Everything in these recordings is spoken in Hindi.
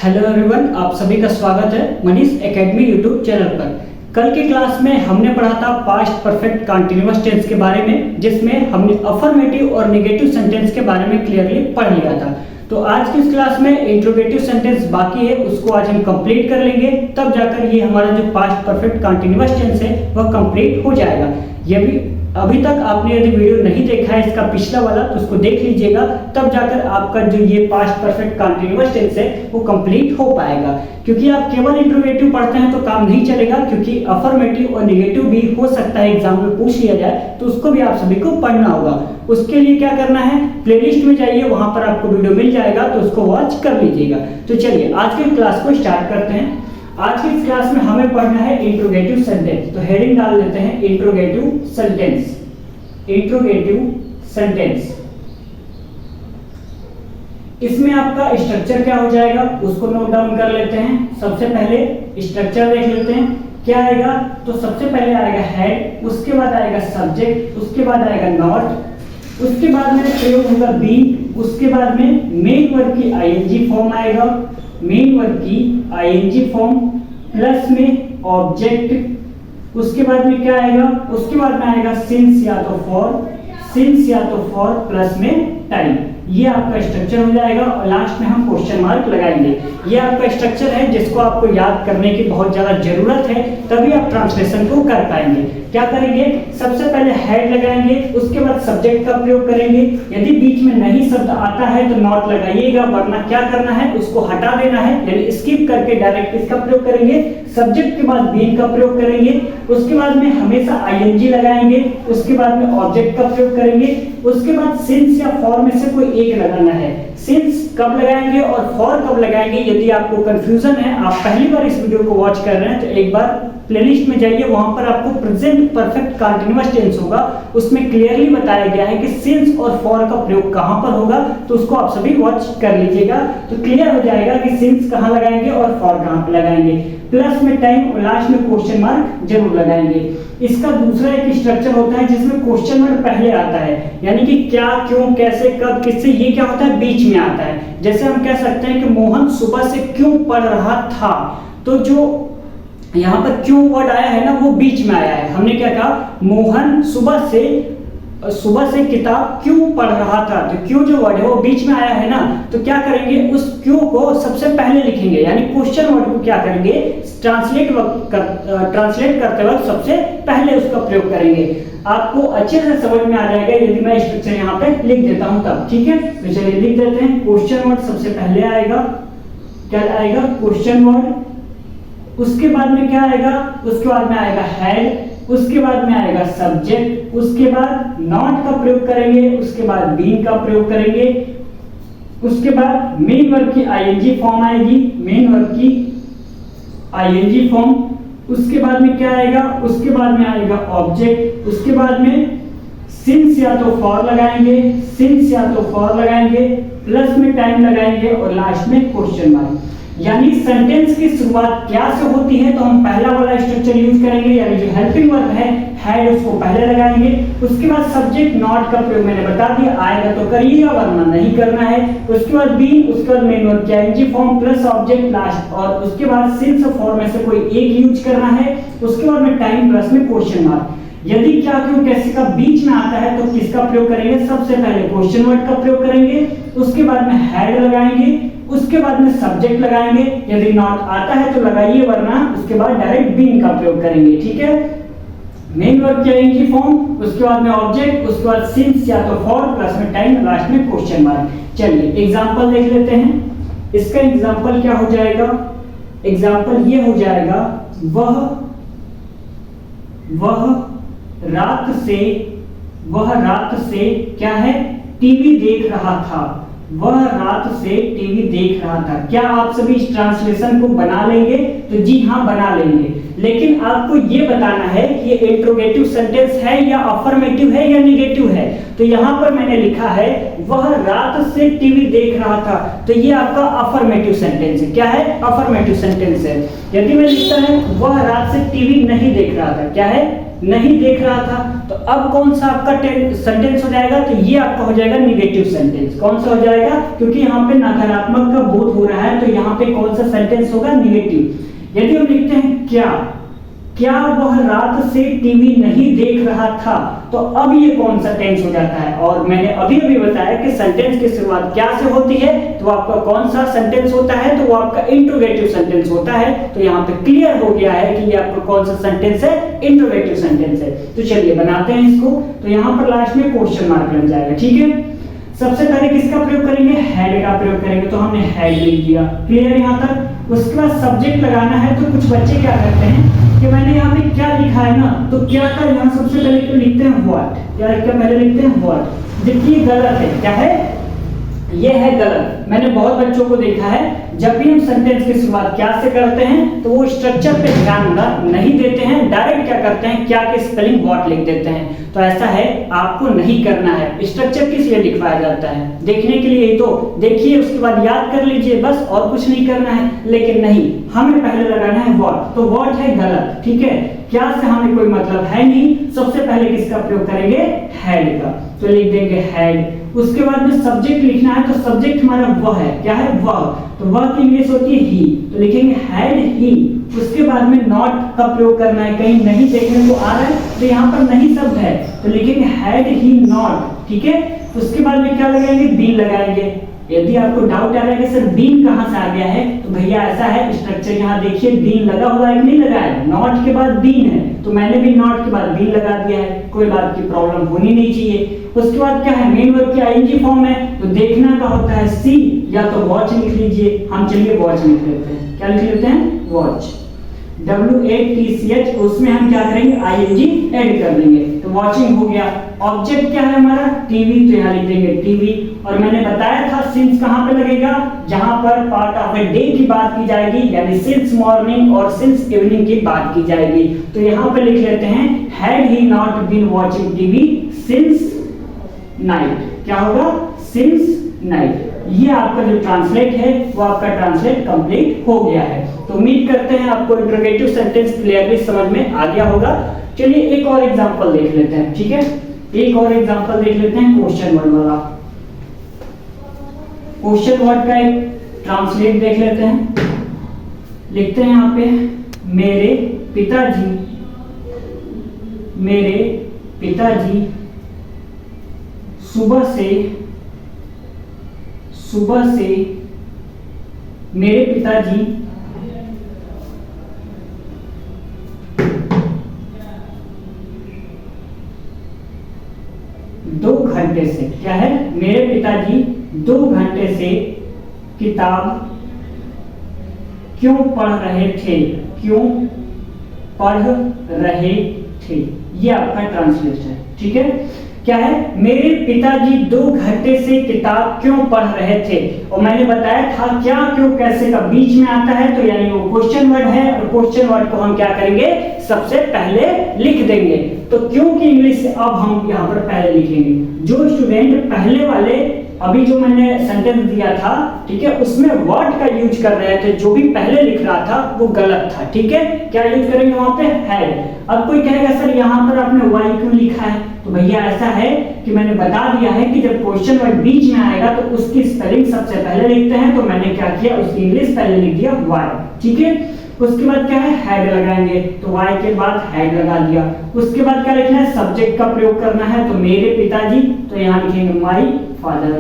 हेलो एवरीवन, आप सभी का स्वागत है मनीष एकेडमी यूट्यूब चैनल पर। कल की क्लास में हमने पढ़ा था पास्ट परफेक्ट कंटीन्यूअस टेंस के बारे में, जिसमें हमने अफर्मेटिव और नेगेटिव सेंटेंस के बारे में क्लियरली पढ़ लिया था। तो आज की इस क्लास में इंट्रोगेटिव सेंटेंस बाकी है, उसको आज हम कंप्लीट कर लेंगे, तब जाकर ये हमारा जो पास्ट परफेक्ट कंटीन्यूअस टेंस है वह कंप्लीट हो जाएगा। ये भी अभी तक आपने यदि वीडियो नहीं देखा है इसका पिछला वाला, तो उसको देख लीजिएगा, तब जाकर आपका जो ये पास्ट परफेक्ट कंटीन्यूअस टेंस है वो कंप्लीट हो पाएगा। क्योंकि आप केवल इंट्रोगेटिव पढ़ते हैं तो काम नहीं चलेगा, क्योंकि अफर्मेटिव और नेगेटिव भी हो सकता है एग्जाम में पूछ लिया जाए, तो उसको भी आप सभी को पढ़ना होगा। उसके लिए क्या करना है, प्लेलिस्ट में जाइए, वहां पर आपको वीडियो मिल जाएगा, तो उसको वॉच कर लीजिएगा। तो चलिए आज की क्लास को स्टार्ट करते हैं। आज की इस क्लास में हमें पढ़ना है इंट्रोगेटिव सेंटेंस। तो हेडिंग डाल देते हैं इंट्रोगेटिव सेंटेंस। इंट्रोगेटिव सेंटेंस, इसमें आपका स्ट्रक्चर क्या हो जाएगा उसको नोट डाउन कर लेते हैं। सबसे पहले स्ट्रक्चर देख लेते हैं क्या आएगा। तो सबसे पहले आएगा हेड, उसके बाद आएगा सब्जेक्ट, उसके बाद आएगा नॉट, उसके बाद में प्रयोग होगा बी, उसके बाद में मेन वर्ब की आईएनजी फॉर्म आएगा, मेन वर्ब की आईएनजी फॉर्म प्लस में ऑब्जेक्ट, उसके बाद में क्या आएगा, उसके बाद में आएगा सिंस या तो फॉर प्लस में टाइम। ये आपका स्ट्रक्चर हो जाएगा और लास्ट में हम क्वेश्चन मार्क लगाएंगे। ये आपका स्ट्रक्चर है जिसको आपको याद करने की बहुत ज्यादा जरूरत है, तभी आप ट्रांसलेशन को कर पाएंगे। क्या करेंगे, सबसे पहले हेड लगाएंगे, उसके बाद सब्जेक्ट का प्रयोग करेंगे। यदि बीच में नहीं शब्द आता है तो नॉट लगाइएगा, वरना क्या करना है उसको हटा देना है, यानी स्किप करके डायरेक्ट इसका प्रयोग करेंगे। सब्जेक्ट के बाद बीन का प्रयोग करेंगे, उसके बाद में हमेशा आईएनजी लगाएंगे, उसके बाद में ऑब्जेक्ट का प्रयोग करेंगे, उसके बाद सिंस या फॉर में से कोई एक लगाना है। सिंस कब लगाएंगे और फॉर कब लगाएंगे, यदि आपको कंफ्यूजन है, आप पहली बार इस वीडियो को वॉच कर रहे हैं, तो एक बार प्लेलिस्ट में जाइए, वहां पर आपको प्रेजेंट परफेक्ट कंटीन्यूअस टेंस होगा, उसमें क्लियरली बताया गया है कि सिंस और फॉर का प्रयोग कहां पर होगा, तो उसको आप सभी वॉच कर लीजिएगा, तो क्लियर हो जाएगा कि सिंस कहां लगाएंगे और फॉर कहां पर लगाएंगे। प्लस में टाइम और लास्ट में क्वेश्चन मार्क जरूर लगाएंगे। इसका दूसरा एक स्ट्रक्चर होता है जिसमें क्वेश्चन मार्क पहले आता है, यानी कि क्या, क्यों, कैसे, कब, किससे, ये क्या होता है बीच में आता है। जैसे हम कह सकते हैं कि मोहन सुबह से क्यों पढ़ रहा था, तो जो यहाँ पर क्यों वर्ड आया है ना वो बीच में आया है। हमने क्या कहा, मोहन सुबह से किताब क्यों पढ़ रहा था, तो क्यों जो वर्ड है वो बीच में आया है ना, तो क्या करेंगे, उस क्यों को सबसे पहले लिखेंगे, यानी क्वेश्चन वर्ड को क्या करेंगे, ट्रांसलेट करते वक्त सबसे पहले उसका प्रयोग करेंगे। आपको अच्छे से समझ में आ जाएगा यदि मैं स्ट्रक्चर यहाँ पे लिख देता हूँ तब, ठीक है। तो चलिए लिख देते हैं, क्वेश्चन वर्ड सबसे पहले आएगा, क्या आएगा, क्वेश्चन वर्ड, उसके बाद में क्या आएगा, उसके बाद में आएगा हेड, उसके बाद में आएगा सब्जेक्ट, उसके बाद नॉट का प्रयोग करेंगे, उसके बाद बीन का प्रयोग करेंगे, उसके बाद मेन वर्ब की आईएनजी फॉर्म आएगी, मेन वर्ब की आईएनजी फॉर्म, उसके बाद में क्या आएगा, उसके बाद में आएगा ऑब्जेक्ट, उसके बाद में सिंस या तो फॉर लगाएंगे, प्लस में टाइम लगाएंगे और लास्ट में क्वेश्चन मार्क। यानी सेंटेंस की शुरुआत क्या से होती है, तो हम पहला वाला स्ट्रक्चर यूज करेंगे, यानी जो हेल्पिंग वर्ब है हेड उसको पहले लगाएंगे, उसके बाद सब्जेक्ट नॉट का प्रयोग मैंने बता दिया, आएगा तो करिएगा वरना नहीं करना है, उसके बाद बी, उसके बाद मेन वर्ब की ING form plus object last, और उसके बाद सिंस और फॉर में से कोई एक यूज करना है, उसके बाद में टाइम प्लस में क्वेश्चन मार्क। यदि क्या, क्यों, कैसे का बीच में आता है तो किसका प्रयोग करेंगे, सबसे पहले क्वेश्चन वर्ड का प्रयोग करेंगे, उसके बाद में हेड लगाएंगे, उसके बाद में सब्जेक्ट लगाएंगे, यदि नॉट आता है तो लगाइए, वरना उसके बाद डायरेक्ट बीन का प्रयोग करेंगे, ठीक है। मेन वर्ब की आईएनजी फॉर्म, उसके बाद में ऑब्जेक्ट, उसके बाद सिंस या तो फॉर प्लस में टाइम, लास्ट में क्वेश्चन मार्क। चलिए एग्जांपल देख लेते हैं। इसका एग्जांपल क्या हो जाएगा, एग्जांपल ये हो जाएगा, वह रात से क्या है, टीवी देख रहा था, वह रात से टीवी देख रहा था। क्या आप सभी इस ट्रांसलेशन को बना लेंगे, तो जी हाँ बना लेंगे, लेकिन आपको ये बताना है कि ये इंट्रोगेटिव सेंटेंस है या अफर्मेटिव है या नेगेटिव है। तो यहाँ पर मैंने लिखा है वह रात से टीवी देख रहा था, तो ये आपका अफर्मेटिव सेंटेंस है। क्या है, अफर्मेटिव सेंटेंस है। यदि मैं लिखता है वह रात से टीवी नहीं देख रहा था, क्या है, नहीं देख रहा था। तो अब कौन सा आपका सेंटेंस हो जाएगा, तो ये आपका हो जाएगा निगेटिव सेंटेंस। कौन सा हो जाएगा, क्योंकि यहाँ पे नकारात्मक का बोध हो रहा है, तो यहाँ पे कौन सा सेंटेंस होगा, निगेटिव। यदि हम लिखते हैं क्या वह रात से टीवी नहीं देख रहा था, तो अब ये कौन सा टेंस हो जाता है। और मैंने अभी अभी बताया कि सेंटेंस की शुरुआत क्या से होती है, तो आपका कौन सा सेंटेंस होता है, तो वो आपका इंट्रोगेटिव सेंटेंस होता है। तो यहाँ पे क्लियर हो गया है कि ये आपका कौन सा सेंटेंस है, इंट्रोगेटिव सेंटेंस है। तो चलिए बनाते हैं इसको। तो यहाँ पर लास्ट में क्वेश्चन मार्क लग जाएगा, ठीक है। सबसे पहले किसका प्रयोग करेंगे, हेड का प्रयोग करेंगे। तो हमने हेड लिख दिया, क्लियर यहाँ तक। उसके बाद सब्जेक्ट लगाना है। तो कुछ बच्चे क्या करते हैं कि मैंने यहाँ पे क्या लिखा है ना, तो क्या का यहाँ सबसे पहले क्यों लिखते हैं व्हाट, क्या पहले लिखते हैं व्हाट, जबकि गलत है। क्या है, ये है गलत। मैंने बहुत बच्चों को देखा है, जब भी हम सेंटेंस की शुरुआत क्या से करते हैं, तो वो स्ट्रक्चर पे ध्यान नहीं देते हैं, डायरेक्ट क्या करते हैं, क्या के स्पेलिंग व्हाट लिख देते हैं। तो ऐसा है, आपको नहीं करना है। स्ट्रक्चर किस लिए लिखवाया जाता है, देखने के लिए ही तो। देखिए, उसके बाद याद कर लीजिए, बस, और कुछ नहीं करना है। लेकिन नहीं, हमें पहले लगाना है व्हाट। तो व्हाट है गलत, ठीक है। क्या से हमें कोई मतलब है नहीं। सबसे पहले किसका प्रयोग करेंगे, हेड का। तो लिख देंगे हेड। उसके बाद में सब्जेक्ट लिखना है। तो सब्जेक्ट हमारा वह है, क्या है, वह। तो वह की इंग्लिश होती है ही, तो लिखेंगे हैड ही। उसके बाद में नॉट का प्रयोग करना है। कहीं नहीं देखने को आ रहा है, तो यहाँ पर नहीं शब्द है, तो लिखेंगे हैड ही नॉट, ठीक है। उसके बाद में क्या लगाएंगे, बीन लगाएंगे। यदि आपको डाउट आ रहा है कि सर बीन कहाँ से आ गया है, तो भैया ऐसा है, स्ट्रक्चर यहाँ देखिए, बीन लगा हुआ है कि नहीं लगा है, नॉट के बाद बीन है, तो मैंने भी नॉट के बाद बीन लगा दिया है। कोई बात की प्रॉब्लम होनी नहीं चाहिए। उसके बाद क्या है, मेन वर्ब की आईएनजी फॉर्म है, तो देखना का होता है सी, या तो वॉच लिख लीजिए। हम चलिए वॉच लिख लेते हैं। क्या लिख लेते हैं, वॉच, WATCH। उसमें हम क्या करेंगे, आईएनजी ऐड कर देंगे, तो वॉचिंग हो गया। ऑब्जेक्ट क्या है हमारा, टीवी, तो यहाँ लिख देंगे टीवी। और मैंने बताया था सिंस कहाँ पे लगेगा, जहां पर पार्ट ऑफ ए डे की बात की जाएगी, यानी सिंस मॉर्निंग और सिंस इवनिंग की बात की जाएगी। तो यहाँ पे लिख लेते हैं, had he not been watching TV since night. क्या होगा, सिंस नाइट। ये आपका जो ट्रांसलेट है, वो आपका ट्रांसलेट कंप्लीट हो गया है। तो उम्मीद करते हैं आपको इंट्रोगेटिव सेंटेंस क्लियरली समझ में आ गया होगा। चलिए एक और एग्जांपल देख लेते हैं, ठीक है। एक और एग्जांपल देख लेते हैं, क्वेश्चन वर्ड वाला। क्वेश्चन वर्ड का एक ट्रांसलेट देख लेते हैं। लिखते हैं यहाँ पे, मेरे पिताजी सुबह से मेरे पिताजी 2 घंटे से, क्या है, मेरे पिताजी 2 घंटे से किताब क्यों पढ़ रहे थे, ये आपका ट्रांसलेशन है, ठीक है। क्या है, मेरे पिताजी 2 घंटे से किताब क्यों पढ़ रहे थे। और मैंने बताया था क्या, क्यों, कैसे का बीच में आता है, तो यानी वो क्वेश्चन वर्ड है, और क्वेश्चन वर्ड को हम क्या करेंगे, सबसे पहले लिख देंगे। तो क्यों की इंग्लिश अब हम यहाँ पर पहले लिखेंगे। जो स्टूडेंट पहले वाले अभी जो मैंने सेंटेंस दिया था, ठीक है, उसमें व्हाट का यूज कर रहे थे, जो भी पहले लिख रहा था वो गलत था, ठीक है। क्या यूज करेंगे वहां पे, हैड। अब कोई कहेगा सर यहाँ पर आपने वाई क्यों लिखा है, तो भैया ऐसा है कि मैंने बता दिया है कि जब क्वेश्चन वर्ड बीच में आएगा तो उसकी स्पेलिंग सबसे पहले लिखते हैं। तो मैंने क्या किया, उसकी इंग्लिश पहले लिख दिया वाई, ठीक है। उसके बाद क्या है, हेड लगाएंगे, तो वाई के बाद हेड लगा दिया। उसके बाद क्या लिखना है, सब्जेक्ट का प्रयोग करना है, तो मेरे पिताजी, तो यहाँ लिखेंगे माई फादर,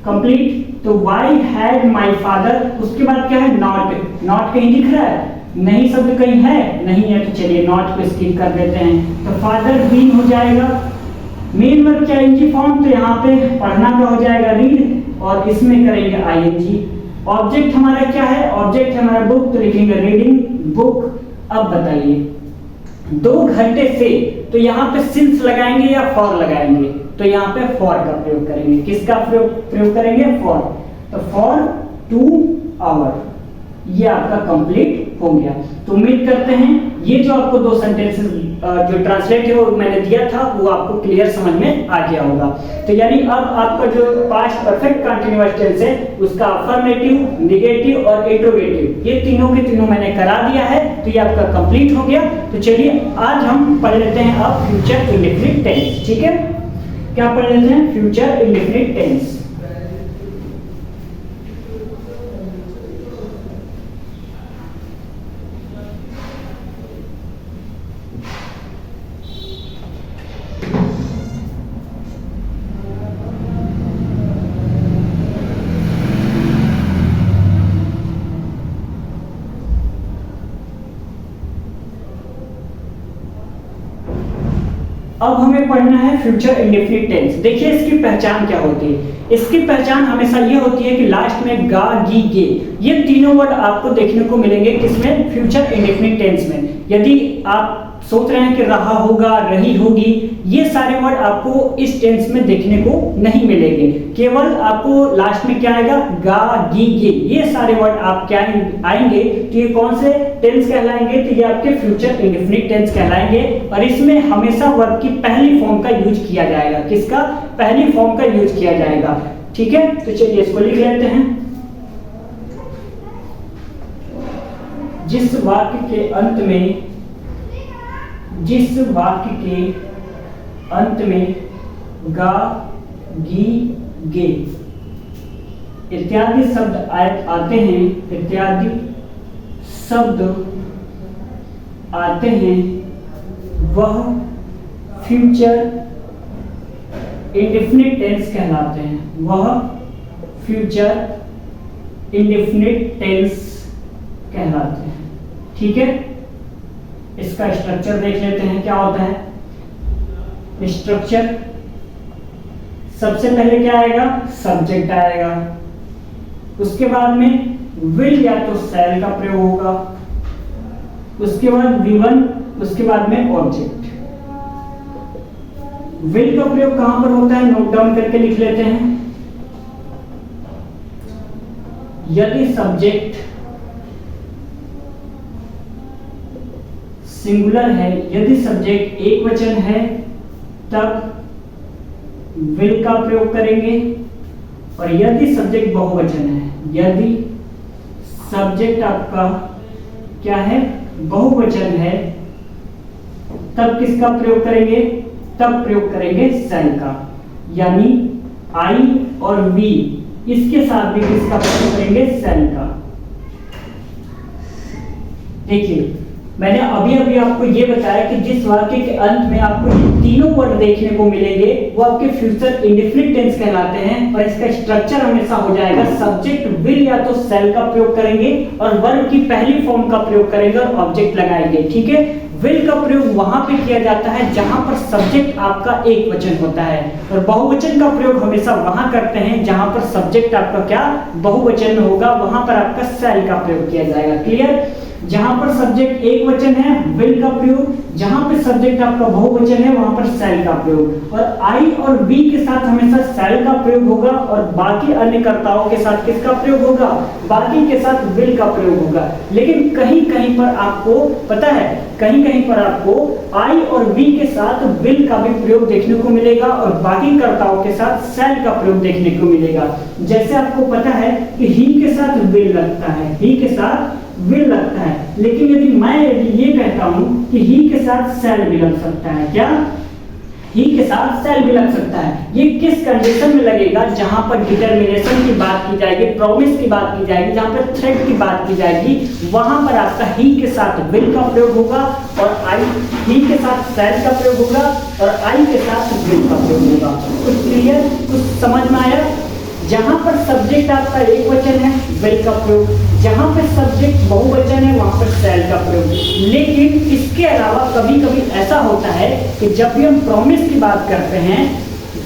कंप्लीट। तो वाई हैड माई फादर। उसके बाद क्या है, नॉट कहीं दिख रहा है, नहीं शब्द कहीं है, नहीं है, तो चलिए नॉट को स्किप कर देते हैं। तो फादर बीन हो जाएगा। मेन वर्ब क्या, आईएनजी फॉर्म, तो यहाँ पे पढ़ना का हो जाएगा रीड, और इसमें करेंगे आईएनजी। ऑब्जेक्ट हमारा क्या है, ऑब्जेक्ट है हमारा बुक, तो लिखेंगे रीडिंग बुक। अब बताइए 2 घंटे से, तो यहाँ पे सिंस लगाएंगे या फॉर लगाएंगे, तो यहाँ पे फॉर का प्रयोग करेंगे। किसका प्रयोग करेंगे, फॉर। तो फॉर 2 आवर, ये आपका कंप्लीट हो गया। तो उम्मीद करते हैं ये जो आपको दो सेंटेंसेस जो ट्रांसलेट है वो मैंने दिया था वो आपको क्लियर समझ में आ गया होगा। तो यानी अब आपका जो पास्ट परफेक्ट कंटीन्यूअस टेंस है उसका अफर्मेटिव, नेगेटिव और इंट्रोगेटिव ये तीनों के तीनों मैंने करा दिया है। तो ये आपका कंप्लीट हो गया। तो चलिए आज हम पढ़ लेते हैं अब फ्यूचर इंडेफिनिट टेंस। ठीक है, क्या पढ़ लेते हैं? Future indefinite tense. अब हमें पढ़ना है फ्यूचर इंडेफिनिट टेंस। देखिए इसकी पहचान क्या होती है। इसकी पहचान हमेशा ये होती है कि लास्ट में गा, गी, गे ये तीनों वर्ड आपको देखने को मिलेंगे किसमें? फ्यूचर इंडेफिनिट टेंस में। यदि आप सोच रहे हैं कि रहा होगा, रही होगी, ये सारे वर्ड आपको इस टेंस में देखने को नहीं मिलेंगे। केवल आपको लास्ट में क्या आएगा? गा, गी, गे ये सारे वर्ड आप क्या आएंगे? तो ये कौन से टेंस कहलाएंगे? तो ये आपके फ्यूचर इंडेफिनिट टेंस कहलाएंगे। और इसमें हमेशा वर्ब की पहली फॉर्म का यूज किया जाएगा। किसका? पहली फॉर्म का यूज किया जाएगा। ठीक है, तो चलिए इसको लिख लेते हैं। जिस वाक्य के अंत में गा, गी, गे इत्यादि शब्द आते हैं वह फ्यूचर इंडेफिनिट टेंस कहलाते हैं। वह फ्यूचर इंडेफिनिट टेंस कहलाते हैं। ठीक है, इसका स्ट्रक्चर देख लेते हैं क्या होता है। स्ट्रक्चर सबसे पहले क्या आएगा? सब्जेक्ट आएगा। उसके बाद में विल या तो शैल का प्रयोग होगा। उसके बाद V1, उसके बाद में ऑब्जेक्ट। विल का प्रयोग कहां पर होता है? नोट डाउन करके लिख लेते हैं। यदि सब्जेक्ट सिंगुलर है, यदि सब्जेक्ट एक वचन है तब विल का प्रयोग करेंगे। और यदि सब्जेक्ट बहुवचन है, यदि सब्जेक्ट आपका क्या है? बहुवचन है, तब किसका प्रयोग करेंगे? तब प्रयोग करेंगे शैल का। यानी आई और वी इसके साथ भी किसका प्रयोग करेंगे? शैल का। देखिए मैंने अभी आपको ये बताया कि जिस वाक्य के अंत में आपको ये तीनों वर्ड देखने को मिलेंगे वो आपके फ्यूचर इंडेफिनिट टेंस कहलाते हैं। और इसका स्ट्रक्चर हमेशा हो जाएगा सब्जेक्ट विल या तो शैल का प्रयोग करेंगे और वर्ब की पहली फॉर्म का प्रयोग करेंगे और ऑब्जेक्ट लगाएंगे। ठीक है, विल का प्रयोग वहां पे किया जाता है जहां पर सब्जेक्ट आपका एक वचन होता है। और बहुवचन का प्रयोग हमेशा वहां करते हैं जहां पर सब्जेक्ट आपका क्या? बहुवचन में होगा, वहां पर आपका शैल का प्रयोग किया जाएगा। क्लियर? जहां पर सब्जेक्ट एक वचन है विल का प्रयोग, जहां पर सब्जेक्ट आपका बहुवचन है वहां पर शैल का प्रयोग। और आई और वी के साथ हमेशा शैल का प्रयोग होगा और बाकी अन्य कर्ताओं के साथ किसका प्रयोग होगा? बाकी के साथ विल का प्रयोग होगा। लेकिन कहीं कहीं पर आपको पता है, कहीं कहीं पर आपको आई और वी के साथ विल का भी प्रयोग देखने को मिलेगा और बाकी कर्ताओं के साथ शैल का प्रयोग देखने को मिलेगा। जैसे आपको पता है कि ही के साथ विल लगता है, ही के साथ विल लगता है। लेकिन यदि ये कहता हूं कि ही के साथ शैल भी लग सकता है, क्या? ही के साथ शैल भी लग सकता है। ये किस कंडीशन में लगेगा? जहां पर डिटरमिनेशन की बात की जाएगी, प्रॉमिस की बात की जाएगी, जहां पर थ्रेट की बात की जाएगी, वहां पर आपका ही के साथ विल का प्रयोग होगा और आई ही के साथ शैल का प्रयोग होगा और आई के साथ विल का प्रयोग होगा। कुछ क्लियर? कुछ समझ में आया? जहां पर सब्जेक्ट आपका एक वचन है विल का प्रयोग, जहां पर सब्जेक्ट बहुवचन है वहां पर शैल का प्रयोग। लेकिन इसके अलावा कभी कभी ऐसा होता है कि जब भी हम प्रॉमिस की बात करते हैं,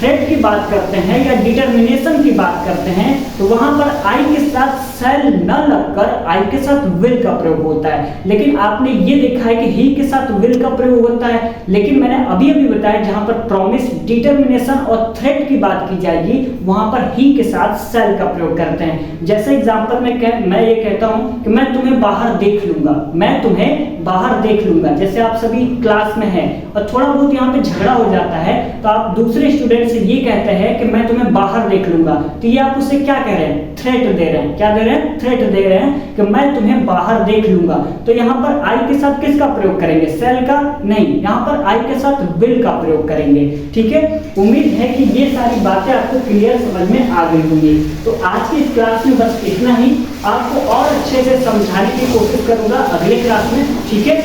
थ्रेट की बात करते हैं या डिटर्मिनेशन की बात करते हैं तो वहां पर आई के साथ शैल न लगकर आई के साथ विल का प्रयोग होता है। लेकिन आपने ये देखा है कि ही के साथ विल का प्रयोग होता है, लेकिन मैंने अभी अभी बताया जहां पर प्रॉमिस, डिटर्मिनेशन और थ्रेट की बात की जाएगी वहां पर ही के साथ शैल का प्रयोग करते हैं। जैसे एग्जांपल में मैं ये कहता हूं कि मैं तुम्हें बाहर देख लूंगा, मैं तुम्हें बाहर देख लूंगा। जैसे आप सभी क्लास में हैं और थोड़ा बहुत यहाँ पे झगड़ा हो जाता है तो आप दूसरे स्टूडेंट से ये कहते हैं कि मैं तुम्हें बाहर देख लूंगा, तो ये आप उससे क्या कह रहे हैं? थ्रेट दे रहे हैं। क्या दे रहे हैं? थ्रेट दे रहे हैं कि मैं तुम्हें बाहर देख लूंगा। तो यहाँ पर आई के साथ किसका प्रयोग करेंगे? शैल का नहीं, यहाँ पर आई के साथ विल का प्रयोग करेंगे। ठीक है, उम्मीद है कि ये सारी बातें आपको क्लियर समझ में आ गई होंगी। तो आज की इस क्लास में बस इतना ही, आपको और अच्छे से समझाने की कोशिश करूंगा अगले क्लास में। ठीक है,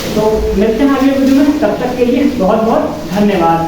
तो मिलते हैं अगले वीडियो में, तब तक के लिए बहुत बहुत धन्यवाद।